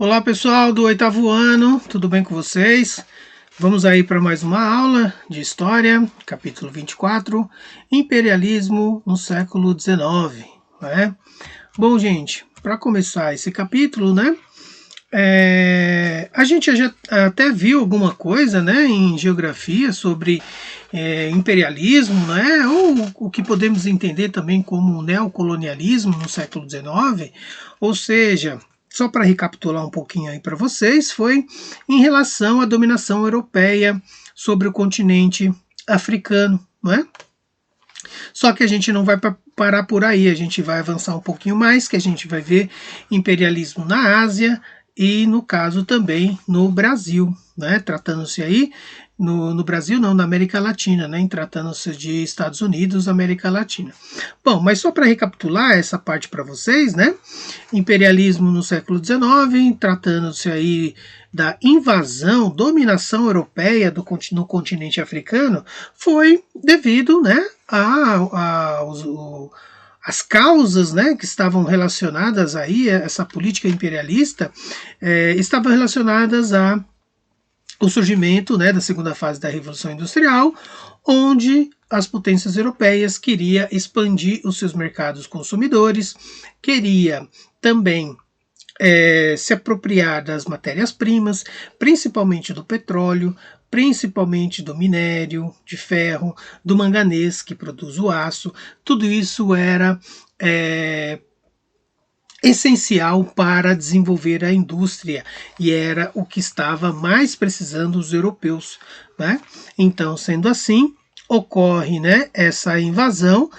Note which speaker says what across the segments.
Speaker 1: Olá pessoal do oitavo ano, tudo bem com vocês? Vamos aí para mais uma aula de História, capítulo 24, Imperialismo no século XIX, né? Bom, gente, para começar esse capítulo, né? A gente já até viu alguma coisa, né, em geografia sobre imperialismo, né, ou o que podemos entender também como neocolonialismo no século XIX, ou seja, só para recapitular um pouquinho aí para vocês, foi em relação à dominação europeia sobre o continente africano, não é? Só que a gente não vai parar por aí, a gente vai avançar um pouquinho mais, que a gente vai ver imperialismo na Ásia e, no caso, também no Brasil, né? Tratando-se aí, no Brasil não, na América Latina, né? Tratando-se de Estados Unidos, América Latina. Bom, mas só para recapitular essa parte para vocês, né? Imperialismo no século XIX, tratando-se aí da invasão, dominação europeia no continente africano, foi devido, né, as causas, né, que estavam relacionadas aí, essa política imperialista, estavam relacionadas a o surgimento, né, da segunda fase da Revolução Industrial, onde as potências europeias queriam expandir os seus mercados consumidores, queria também se apropriar das matérias-primas, principalmente do petróleo, principalmente do minério de ferro, do manganês, que produz o aço. Tudo isso era essencial para desenvolver a indústria e era o que estava mais precisando os europeus, né? Então, sendo assim, ocorre, né, essa invasão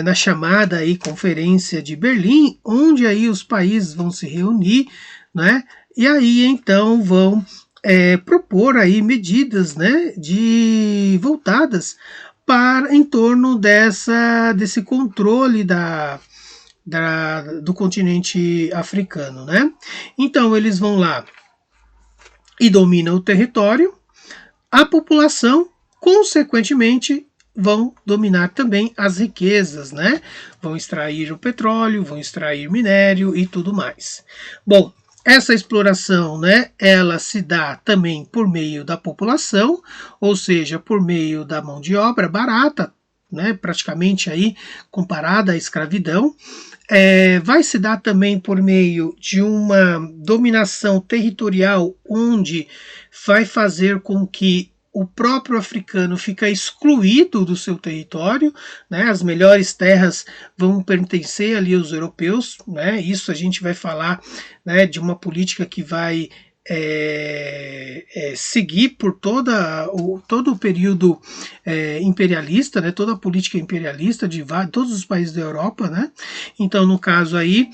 Speaker 1: na chamada aí Conferência de Berlim, onde aí os países vão se reunir, né? E aí então vão propor aí medidas, né, voltadas para em torno desse controle do continente africano, né? Então eles vão lá e dominam o território, a população, consequentemente, vão dominar também as riquezas, né? Vão extrair o petróleo, vão extrair minério e tudo mais. Bom, essa exploração, né, ela se dá também por meio da população, ou seja, por meio da mão de obra barata, né, praticamente aí comparada à escravidão. Vai se dar também por meio de uma dominação territorial, onde vai fazer com que o próprio africano fica excluído do seu território, né? As melhores terras vão pertencer ali aos europeus, né? Isso a gente vai falar, né, de uma política que vai seguir por todo o período imperialista, né, toda a política imperialista de todos os países da Europa, né? Então, no caso aí,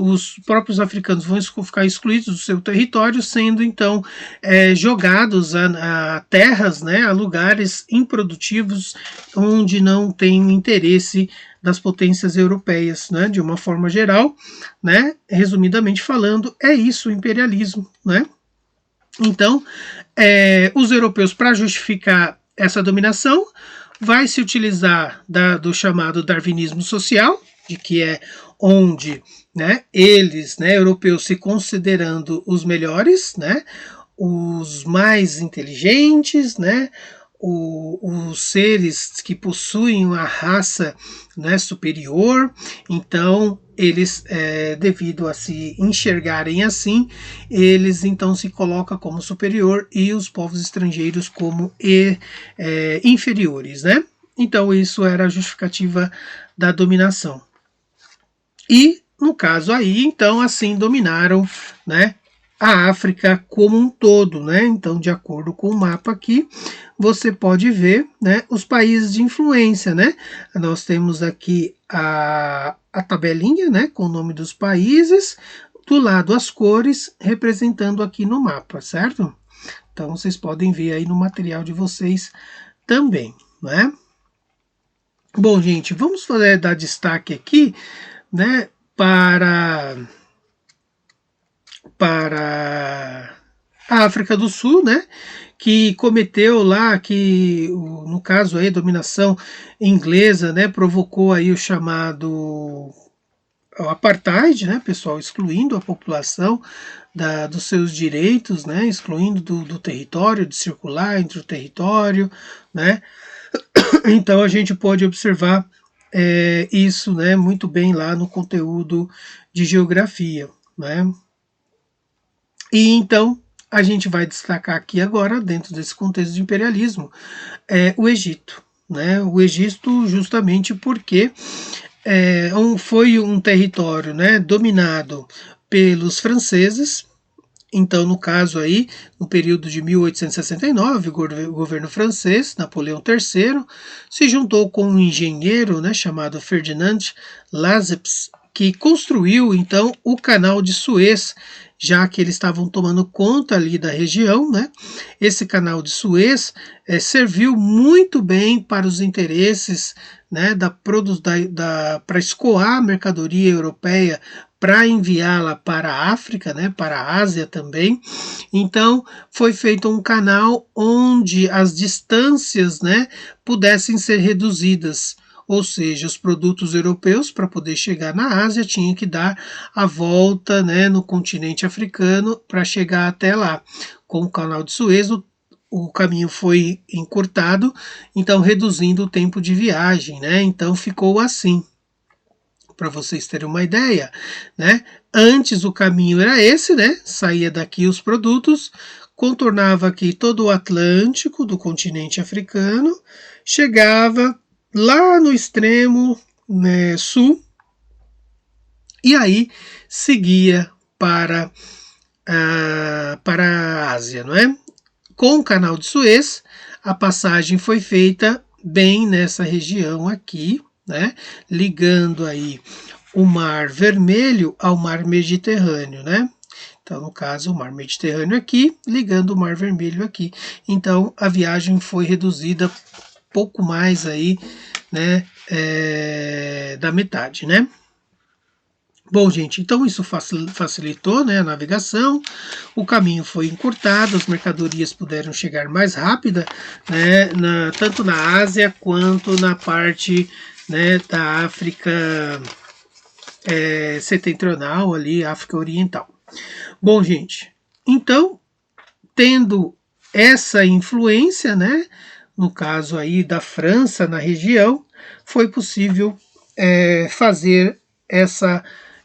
Speaker 1: os próprios africanos vão ficar excluídos do seu território, sendo então jogados a terras, né, a lugares improdutivos onde não tem interesse das potências europeias, né, de uma forma geral, né, resumidamente falando, é isso o imperialismo, né? Então, os europeus, para justificar essa dominação, vai se utilizar do chamado darwinismo social, de que é onde, né, eles, né, europeus, se considerando os melhores, né, os mais inteligentes, né, os seres que possuem a raça, né, superior. Então eles, devido a se enxergarem assim, eles então se colocam como superior e os povos estrangeiros como inferiores, né? Então isso era a justificativa da dominação. E no caso aí, então, assim dominaram, né, a África como um todo, né? Então, de acordo com o mapa aqui, você pode ver, né, os países de influência, né? Nós temos aqui a tabelinha, né, com o nome dos países, do lado as cores, representando aqui no mapa, certo? Então, vocês podem ver aí no material de vocês também, né? Bom, gente, vamos dar destaque aqui, né, para a África do Sul, né, que cometeu lá, que no caso aí a dominação inglesa, né, provocou aí o chamado o apartheid, né, pessoal, excluindo a população dos seus direitos, né, excluindo do território, de circular entre o território, né. Então a gente pode observar isso, né, muito bem lá no conteúdo de geografia, né. E então a gente vai destacar aqui agora, dentro desse contexto de imperialismo, o Egito. Né? O Egito justamente porque foi um território, né, dominado pelos franceses. Então, no caso aí, no período de 1869, o governo francês, Napoleão III, se juntou com um engenheiro, né, chamado Ferdinand Lesseps, que construiu então o Canal de Suez, já que eles estavam tomando conta ali da região, né? Esse Canal de Suez serviu muito bem para os interesses, né, para escoar a mercadoria europeia para enviá-la para a África, né, para a Ásia também. Então, foi feito um canal onde as distâncias, né, pudessem ser reduzidas. Ou seja, os produtos europeus, para poder chegar na Ásia, tinham que dar a volta, né, no continente africano para chegar até lá. Com o Canal de Suez, o caminho foi encurtado, então reduzindo o tempo de viagem, né? Então ficou assim. Para vocês terem uma ideia, né? Antes o caminho era esse, né? Saía daqui os produtos, contornava aqui todo o Atlântico do continente africano, chegava lá no extremo, né, sul, e aí seguia para a Ásia, não é? Com o Canal de Suez, a passagem foi feita bem nessa região aqui, né? Ligando aí o Mar Vermelho ao Mar Mediterrâneo, né? Então, no caso, o Mar Mediterrâneo aqui, ligando o Mar Vermelho aqui. Então, a viagem foi reduzida pouco mais aí, né, da metade, né? Bom, gente, então isso facilitou, né, a navegação, o caminho foi encurtado, as mercadorias puderam chegar mais rápida, né, tanto na Ásia quanto na parte, né, da África setentrional, ali, África Oriental. Bom, gente, então, tendo essa influência, né, no caso aí da França na região, foi possível fazer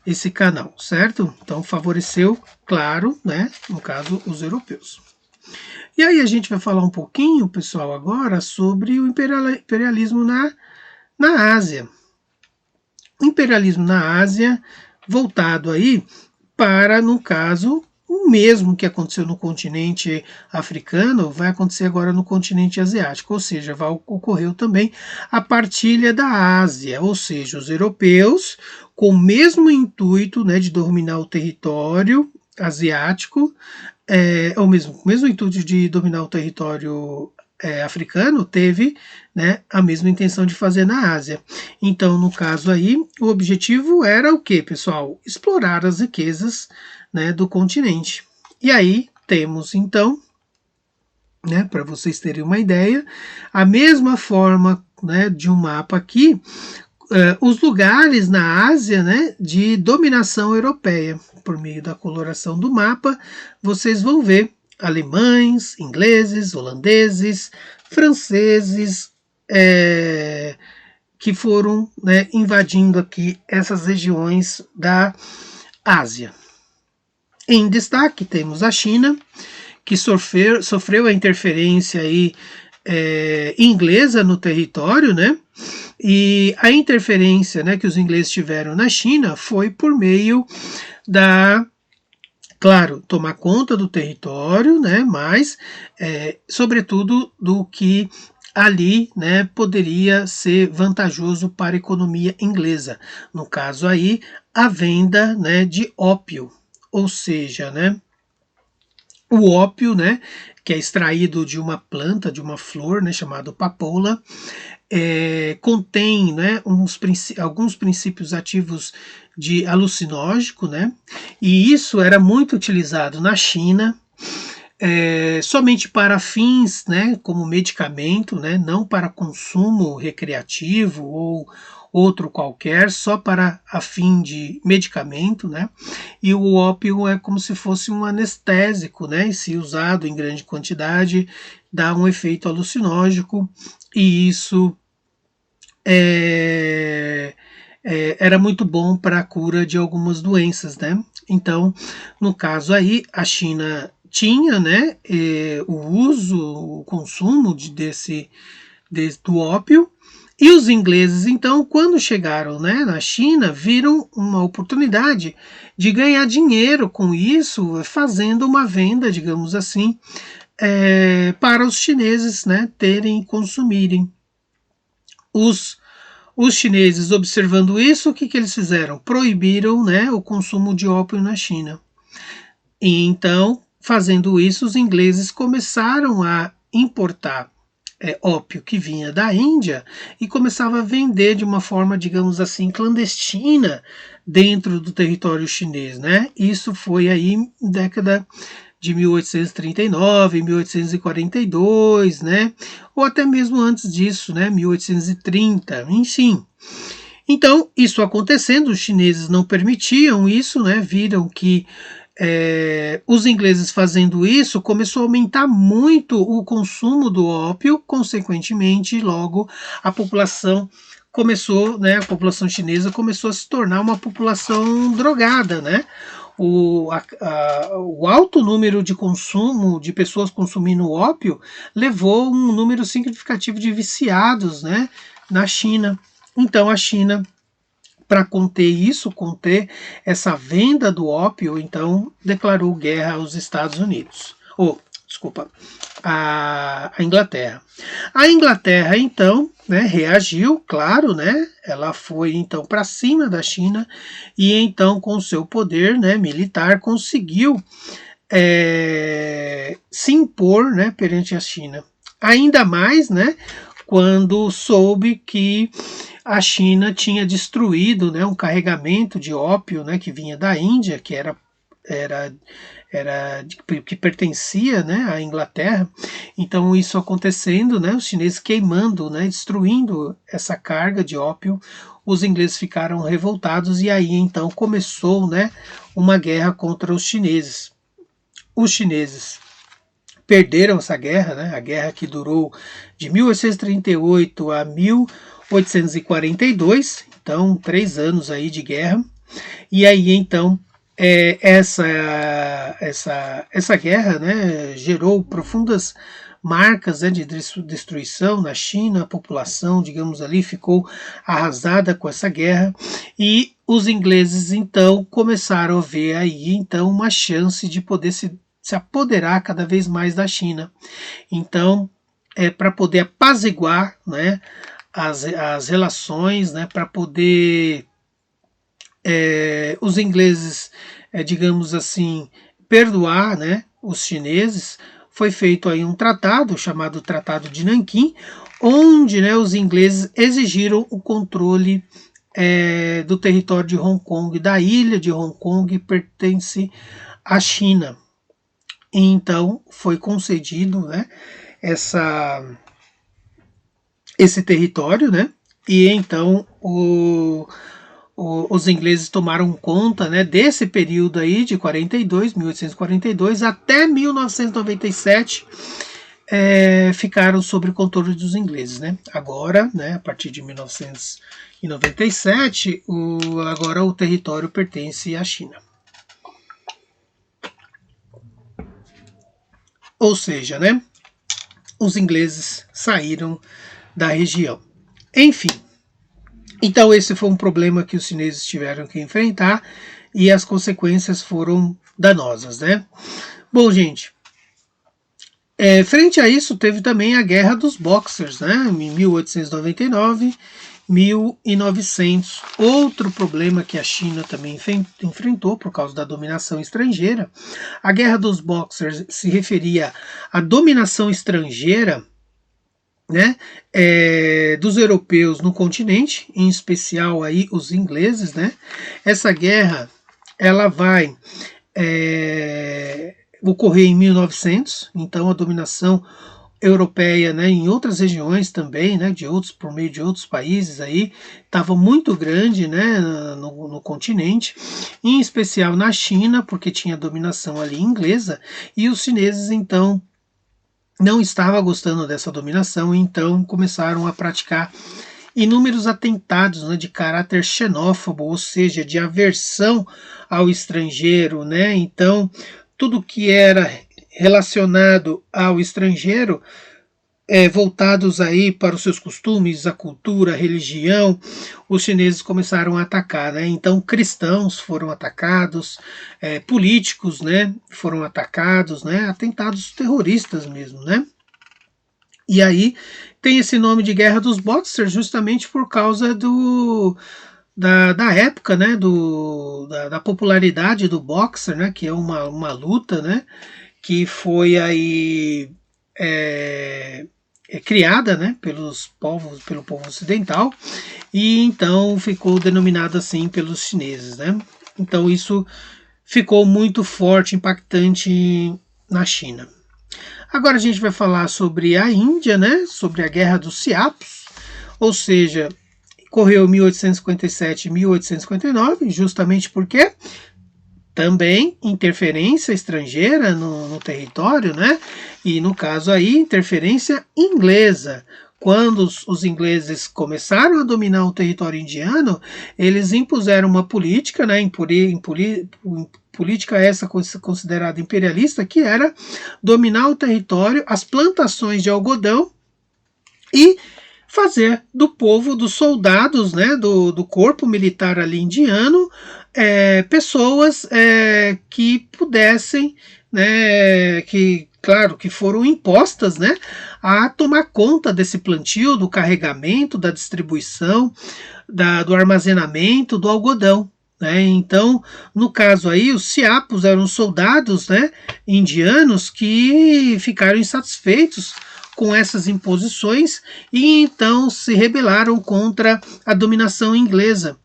Speaker 1: esse canal, certo? Então favoreceu, claro, né, no caso, os europeus. E aí a gente vai falar um pouquinho, pessoal, agora sobre o imperialismo na Ásia. O imperialismo na Ásia voltado aí para, no caso, o mesmo que aconteceu no continente africano, vai acontecer agora no continente asiático, ou seja, ocorreu também a partilha da Ásia, ou seja, os europeus, com o mesmo intuito, né, de dominar o território asiático, ou mesmo intuito de dominar o território africano, teve, né, a mesma intenção de fazer na Ásia. Então, no caso aí, o objetivo era o que, pessoal? Explorar as riquezas, né, do continente. E aí temos então, né, para vocês terem uma ideia, a mesma forma, né, de um mapa aqui, os lugares na Ásia, né, de dominação europeia. Por meio da coloração do mapa, vocês vão ver alemães, ingleses, holandeses, franceses, que foram, né, invadindo aqui essas regiões da Ásia. Em destaque temos a China, que sofreu a interferência aí, inglesa no território, né? E a interferência, né, que os ingleses tiveram na China foi por meio claro, tomar conta do território, né, mas, sobretudo, do que ali, né, poderia ser vantajoso para a economia inglesa. No caso aí, a venda, né, de ópio, ou seja, né, o ópio, né, que é extraído de uma planta, de uma flor, né, chamada papoula, contém, né, alguns princípios ativos de alucinógeno, né, e isso era muito utilizado na China, somente para fins, né, como medicamento, né, não para consumo recreativo outro qualquer, só para a fim de medicamento, né? E o ópio é como se fosse um anestésico, né? E se usado em grande quantidade, dá um efeito alucinógeno, e isso era muito bom para a cura de algumas doenças, né? Então, no caso aí, a China tinha, né, o uso, o consumo do ópio, e os ingleses, então, quando chegaram, né, na China, viram uma oportunidade de ganhar dinheiro com isso, fazendo uma venda, digamos assim, para os chineses, né, terem e consumirem. Os chineses, observando isso, o que eles fizeram? Proibiram, né, o consumo de ópio na China. E então, fazendo isso, os ingleses começaram a importar ópio que vinha da Índia e começava a vender de uma forma, digamos assim, clandestina dentro do território chinês, né? Isso foi aí década de 1839, 1842, né? Ou até mesmo antes disso, né? 1830, enfim. Então, isso acontecendo, os chineses não permitiam isso, né? Viram que os ingleses fazendo isso, começou a aumentar muito o consumo do ópio, consequentemente, logo a população começou, né, a população chinesa começou a se tornar uma população drogada, né? O alto número de consumo de pessoas consumindo ópio levou um número significativo de viciados, né, na China. Então a China, para conter essa venda do ópio, então declarou guerra aos Estados Unidos. Desculpa, a Inglaterra. A Inglaterra, então, né, reagiu, claro, né? Ela foi então para cima da China e então, com seu poder, né, militar, conseguiu se impor, né, perante a China. Ainda mais, né, quando soube que a China tinha destruído, né, um carregamento de ópio, né, que vinha da Índia, que que pertencia, né, à Inglaterra. Então isso acontecendo, né, os chineses queimando, né, destruindo essa carga de ópio, os ingleses ficaram revoltados e aí então começou, né, uma guerra contra os chineses. Os chineses perderam essa guerra, né, a guerra que durou de 1838 a 1842, então 3 anos aí de guerra. E aí então essa guerra, né, gerou profundas marcas, né, de destruição na China. A população, digamos ali, ficou arrasada com essa guerra e os ingleses então começaram a ver aí então uma chance de poder se apoderar cada vez mais da China. Então, para poder apaziguar, né, as relações, né, para poder os ingleses, digamos assim, perdoar, né, os chineses, foi feito aí um tratado chamado Tratado de Nanquim, onde, né, os ingleses exigiram o controle do território de Hong Kong, da ilha de Hong Kong, que pertence à China. E então foi concedido, né, esse território, né, e então os ingleses tomaram conta, né, desse período aí de 1842 até 1997, ficaram sob o controle dos ingleses, né? Agora, né, a partir de 1997, agora o território pertence à China. Ou seja, né, os ingleses saíram da região. Enfim, então esse foi um problema que os chineses tiveram que enfrentar e as consequências foram danosas, né? Bom, gente, frente a isso teve também a Guerra dos Boxers, né? Em 1899, 1900. Outro problema que a China também enfrentou por causa da dominação estrangeira. A Guerra dos Boxers se referia à dominação estrangeira, né, dos europeus no continente, em especial aí os ingleses, né? Essa guerra ela vai ocorrer em 1900, então a dominação europeia, né, em outras regiões também, né, por meio de outros países aí, estava muito grande, né, no continente, em especial na China, porque tinha dominação ali inglesa, e os chineses então não estavam gostando dessa dominação, então começaram a praticar inúmeros atentados, né, de caráter xenófobo, ou seja, de aversão ao estrangeiro, né? Então, tudo que era relacionado ao estrangeiro, voltados aí para os seus costumes, a cultura, a religião, os chineses começaram a atacar, né? Então cristãos foram atacados, políticos, né, foram atacados, né? Atentados terroristas mesmo, né? E aí tem esse nome de Guerra dos Boxers justamente por causa da época, né, da popularidade do boxer, né, que é uma luta, né, que foi aí criada, né, pelo povo ocidental, e então ficou denominado assim pelos chineses, né. Então isso ficou muito forte, impactante na China. Agora a gente vai falar sobre a Índia, né, sobre a Guerra dos Siapos, ou seja, correu 1857 e 1859, justamente porque também interferência estrangeira no território, né? E no caso aí, interferência inglesa. Quando os ingleses começaram a dominar o território indiano, eles impuseram uma política, né, política essa considerada imperialista, que era dominar o território, as plantações de algodão e fazer do povo, dos soldados, né, do corpo militar ali indiano, pessoas que pudessem, né, que claro que foram impostas, né, a tomar conta desse plantio, do carregamento, da distribuição, do armazenamento do algodão. Né? Então, no caso aí, os siapos eram soldados, né, indianos que ficaram insatisfeitos com essas imposições e então se rebelaram contra a dominação inglesa.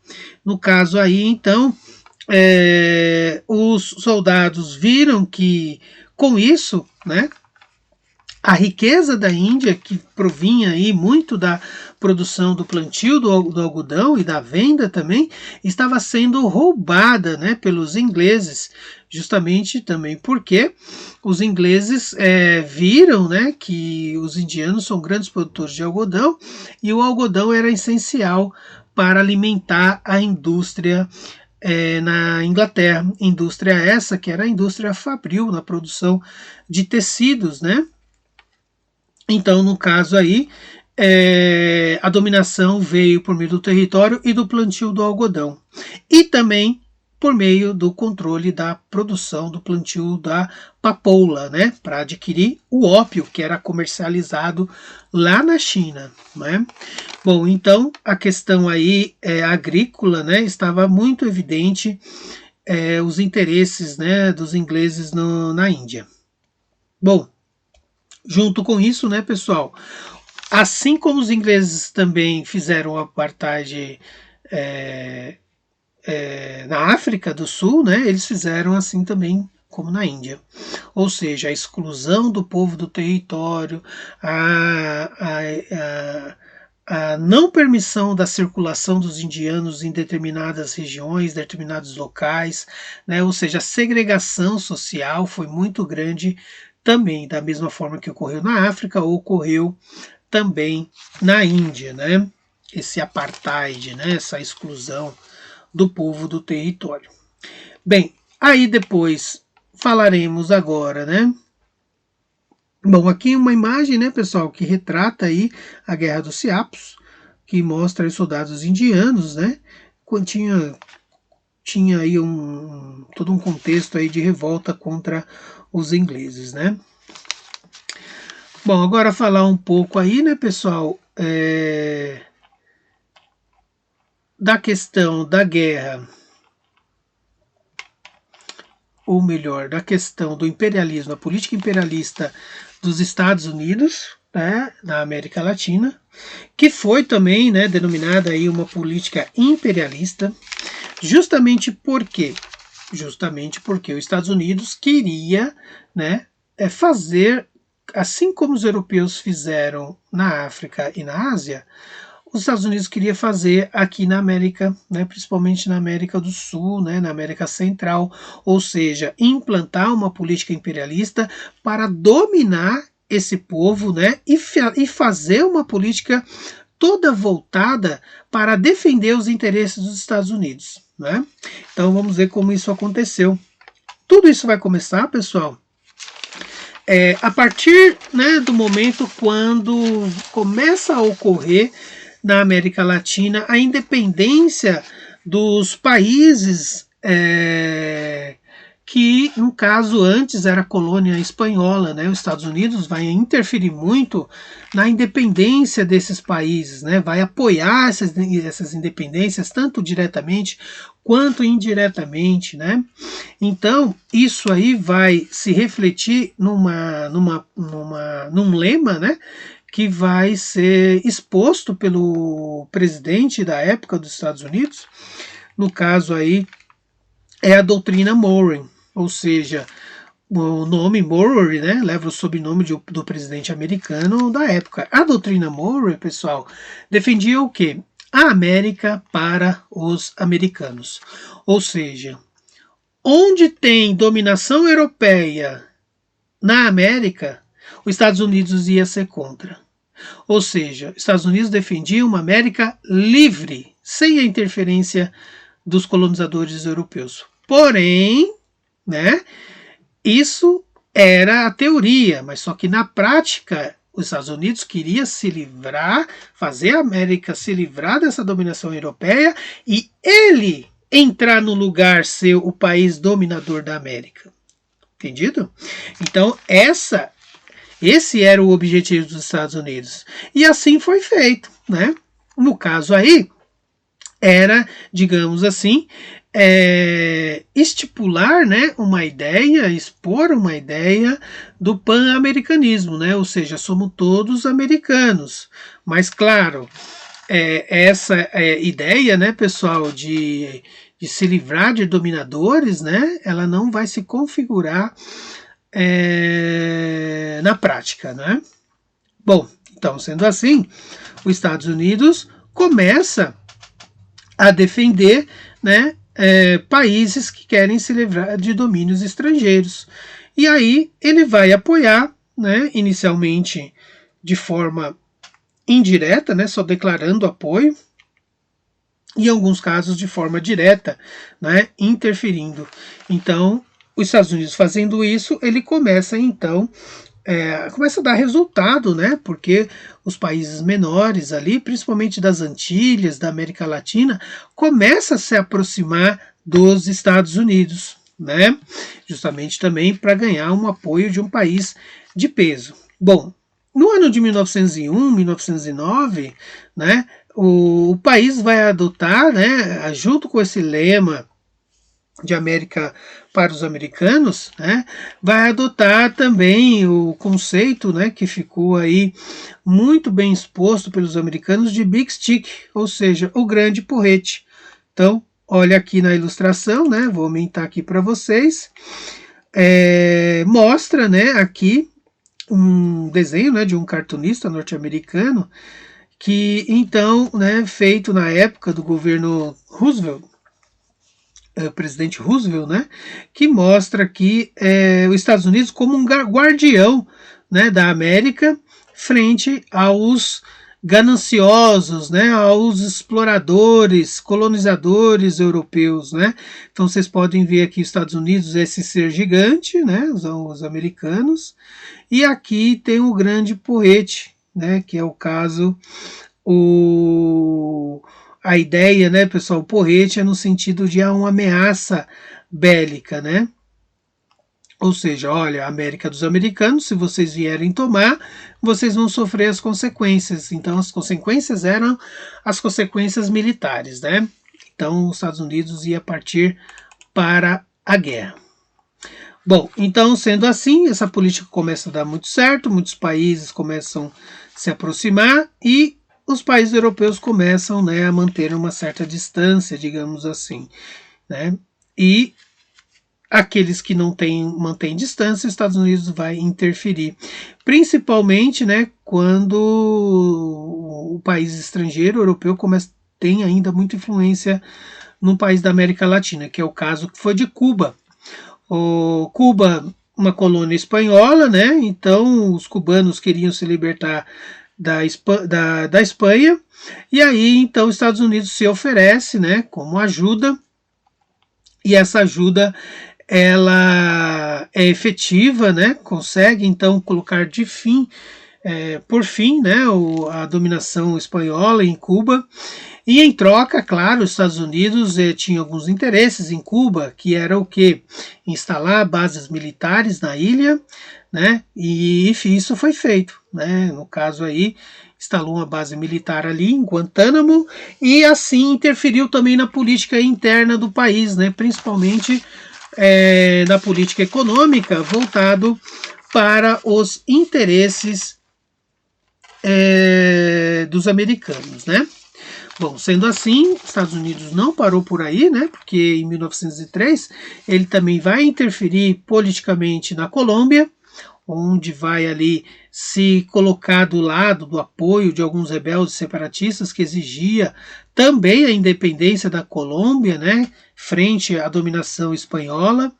Speaker 1: No caso aí, então, os soldados viram que com isso, né, a riqueza da Índia, que provinha aí muito da produção do plantio do algodão e da venda também, estava sendo roubada, né, pelos ingleses, justamente também porque os ingleses viram, né, que os indianos são grandes produtores de algodão e o algodão era essencial para alimentar a indústria na Inglaterra, indústria essa que era a indústria fabril na produção de tecidos, né? Então, no caso aí, a dominação veio por meio do território e do plantio do algodão. E também por meio do controle da produção do plantio da papoula, né, para adquirir o ópio que era comercializado lá na China, né? Bom, então a questão aí agrícola, né, estava muito evidente os interesses, né, dos ingleses na Índia. Bom, junto com isso, né, pessoal, assim como os ingleses também fizeram o apartheid na África do Sul, né, eles fizeram assim também como na Índia. Ou seja, a exclusão do povo do território, a não permissão da circulação dos indianos em determinadas regiões, determinados locais, né, ou seja, a segregação social foi muito grande também, da mesma forma que ocorreu na África, ocorreu também na Índia, né? Esse apartheid, né? Essa exclusão do povo do território. Bem, aí depois falaremos agora, né? Bom, aqui uma imagem, né, pessoal, que retrata aí a Guerra dos Siapos, que mostra os soldados indianos, né? Quando tinha aí todo um contexto aí de revolta contra os ingleses, né? Bom, agora falar um pouco aí, né, pessoal, da questão da guerra, ou melhor, da questão do imperialismo, a política imperialista dos Estados Unidos, né, na América Latina, que foi também, né, denominada aí uma política imperialista, justamente porque os Estados Unidos queria, né, fazer assim como os europeus fizeram na África e na Ásia, os Estados Unidos queria fazer aqui na América, né, principalmente na América do Sul, né, na América Central, ou seja, implantar uma política imperialista para dominar esse povo, né, e fazer uma política toda voltada para defender os interesses dos Estados Unidos, né? Então vamos ver como isso aconteceu. Tudo isso vai começar, pessoal, a partir, né, do momento quando começa a ocorrer na América Latina a independência dos países que, no caso, antes era colônia espanhola, né? Os Estados Unidos vai interferir muito na independência desses países, né? Vai apoiar essas independências, tanto diretamente quanto indiretamente, né? Então, isso aí vai se refletir num lema, né? Que vai ser exposto pelo presidente da época dos Estados Unidos, no caso aí é a doutrina Monroe, ou seja, o nome Monroe, né, leva o sobrenome do presidente americano da época. A doutrina Monroe, pessoal, defendia o quê? A América para os americanos, ou seja, onde tem dominação europeia na América, os Estados Unidos ia ser contra. Ou seja, os Estados Unidos defendiam uma América livre, sem a interferência dos colonizadores europeus. Porém, né, isso era a teoria, mas só que na prática os Estados Unidos queria se livrar, fazer a América se livrar dessa dominação europeia e ele entrar no lugar, ser o país dominador da América. Entendido? Então, esse era o objetivo dos Estados Unidos. E assim foi feito, né? No caso aí, era, digamos assim, estipular, né, uma ideia, expor uma ideia do pan-americanismo, né? Ou seja, somos todos americanos. Mas, claro, essa ideia, né, pessoal, de se livrar de dominadores, né, ela não vai se configurar na prática, né? Bom, então, sendo assim, os Estados Unidos começa a defender, né, países que querem se livrar de domínios estrangeiros. E aí ele vai apoiar, né, inicialmente de forma indireta, né, só declarando apoio, e em alguns casos de forma direta, né, interferindo. Então, os Estados Unidos fazendo isso, ele começa então começa a dar resultado, né? Porque os países menores ali, principalmente das Antilhas, da América Latina, começa a se aproximar dos Estados Unidos, né? Justamente também para ganhar um apoio de um país de peso. Bom, no ano de 1901, 1909, né? O país vai adotar, né? Junto com esse lema de América para os americanos, né, vai adotar também o conceito, né, que ficou aí muito bem exposto pelos americanos de Big Stick, ou seja, o grande porrete. Então, olha aqui na ilustração, né, vou aumentar aqui para vocês, mostra, né, aqui um desenho, né, de um cartunista norte-americano que então, né, feito na época do governo Roosevelt, o presidente Roosevelt, né, que mostra aqui os Estados Unidos como um guardião, né, da América frente aos gananciosos, né, aos exploradores, colonizadores europeus, né. Então vocês podem ver aqui os Estados Unidos, esse ser gigante, né, os americanos, e aqui tem o grande porrete, né, que é o caso a ideia, né, pessoal, o porrete é no sentido de uma ameaça bélica, né? Ou seja, olha, a América dos americanos, se vocês vierem tomar, vocês vão sofrer as consequências. Então, as consequências eram as consequências militares, né? Então, os Estados Unidos ia partir para a guerra. Bom, então, sendo assim, essa política começa a dar muito certo, muitos países começam a se aproximar e os países europeus começam, né, a manter uma certa distância, digamos assim, né? E aqueles que não mantêm distância, os Estados Unidos vai interferir, principalmente, né, quando o país estrangeiro, europeu, tem ainda muita influência num país da América Latina, que é o caso que foi de Cuba. Cuba, uma colônia espanhola, né? Então os cubanos queriam se libertar da Espanha, e aí então os Estados Unidos se oferece, né, como ajuda, e essa ajuda ela é efetiva, né? Consegue então colocar por fim, né, a dominação espanhola em Cuba. E em troca, claro, os Estados Unidos tinha alguns interesses em Cuba, que era o quê? Instalar bases militares na ilha, né? E enfim, isso foi feito, né? No caso aí, instalou uma base militar ali em Guantánamo e assim interferiu também na política interna do país, né? Principalmente na política econômica, voltado para os interesses dos americanos, né? Bom, sendo assim, os Estados Unidos não parou por aí, né? Porque em 1903 ele também vai interferir politicamente na Colômbia, onde vai ali se colocar do lado do apoio de alguns rebeldes separatistas que exigia também a independência da Colômbia, né? Frente à dominação espanhola.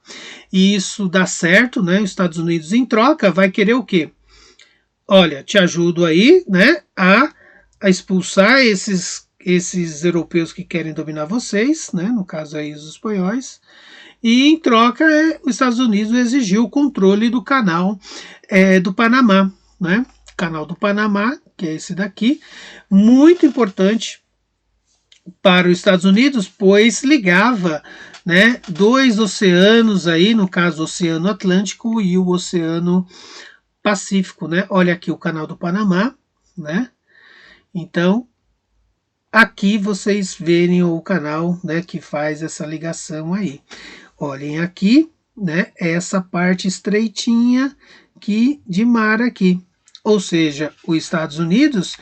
Speaker 1: E isso dá certo, né? Os Estados Unidos em troca vai querer o quê? Olha, te ajudo aí, né? A expulsar esses europeus que querem dominar vocês, né, no caso aí os espanhóis, e em troca os Estados Unidos exigiu o controle do canal do Panamá, né, canal do Panamá, que é esse daqui, muito importante para os Estados Unidos, pois ligava, né, dois oceanos aí, no caso o Oceano Atlântico e o Oceano Pacífico, né, olha aqui o canal do Panamá, né, então aqui vocês verem o canal, né, que faz essa ligação aí. Olhem aqui, né, essa parte estreitinha de mar aqui. Ou seja, os Estados Unidos,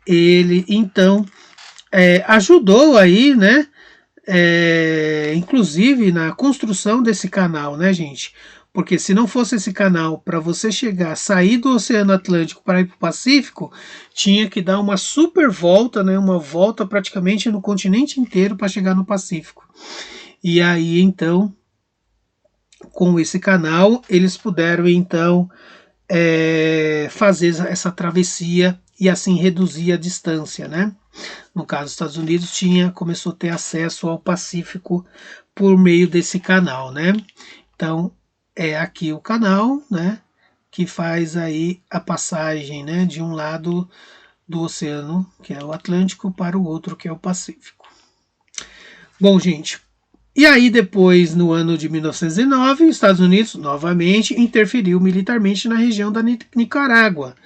Speaker 1: ele então ajudou aí, né, inclusive na construção desse canal, né, gente? Porque se não fosse esse canal, para você sair do Oceano Atlântico para ir para o Pacífico, tinha que dar uma super volta, né, uma volta praticamente no continente inteiro para chegar no Pacífico. E aí, então, com esse canal, eles puderam, então, fazer essa travessia e assim reduzir a distância, né? No caso, os Estados Unidos começou a ter acesso ao Pacífico por meio desse canal, né? Então, é aqui o canal, né, que faz aí a passagem, né, de um lado do oceano, que é o Atlântico, para o outro, que é o Pacífico. Bom, gente, e aí depois, no ano de 1909, os Estados Unidos novamente interferiu militarmente na região da Nicarágua,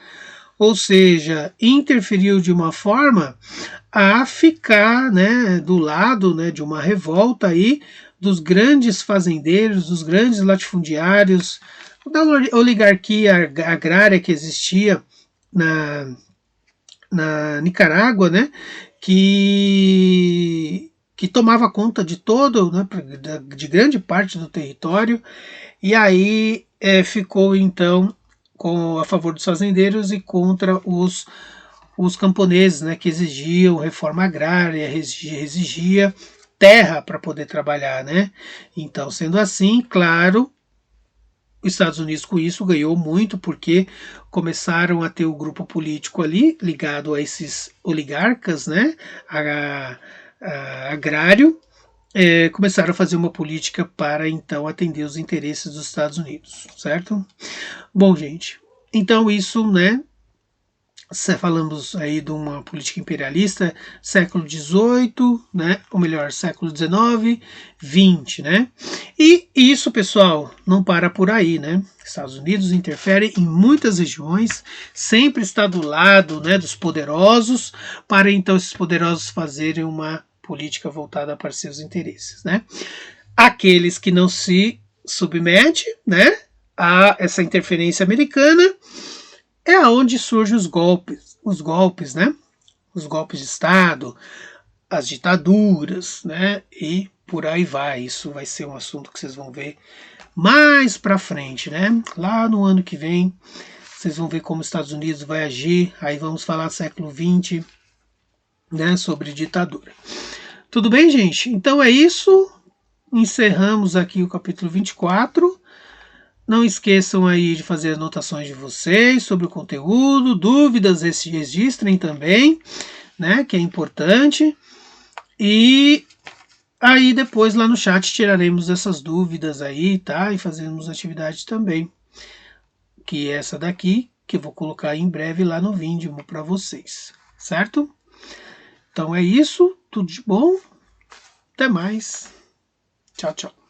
Speaker 1: ou seja, interferiu de uma forma a ficar, né, do lado, né, de uma revolta aí dos grandes fazendeiros, dos grandes latifundiários, da oligarquia agrária que existia na Nicarágua, né, que tomava conta de todo, né, de grande parte do território, e aí ficou então a favor dos fazendeiros e contra os camponeses, né, que exigiam reforma agrária, exigia terra para poder trabalhar, né? Então, sendo assim, claro, os Estados Unidos com isso ganhou muito, porque começaram a ter o grupo político ali ligado a esses oligarcas, né? Agrário, começaram a fazer uma política para então atender os interesses dos Estados Unidos, certo? Bom, gente, então isso, né? Falamos aí de uma política imperialista século XVIII, né, ou melhor, século XIX, XX, né? E isso, pessoal, não para por aí, né? Estados Unidos interfere em muitas regiões, sempre está do lado, né, dos poderosos, para então esses poderosos fazerem uma política voltada para seus interesses, né? Aqueles que não se submetem, né, a essa interferência americana, é aonde surgem os golpes, né? Os golpes de Estado, as ditaduras, né? E por aí vai. Isso vai ser um assunto que vocês vão ver mais para frente, né? Lá no ano que vem, vocês vão ver como os Estados Unidos vai agir. Aí vamos falar século XX, né? Sobre ditadura. Tudo bem, gente? Então é isso. Encerramos aqui o capítulo 24. Não esqueçam aí de fazer anotações de vocês sobre o conteúdo, dúvidas registrem também, né, que é importante. E aí depois lá no chat tiraremos essas dúvidas aí, tá? E fazemos atividade também, que é essa daqui, que eu vou colocar em breve lá no vídeo para vocês, certo? Então é isso, tudo de bom, até mais, tchau, tchau.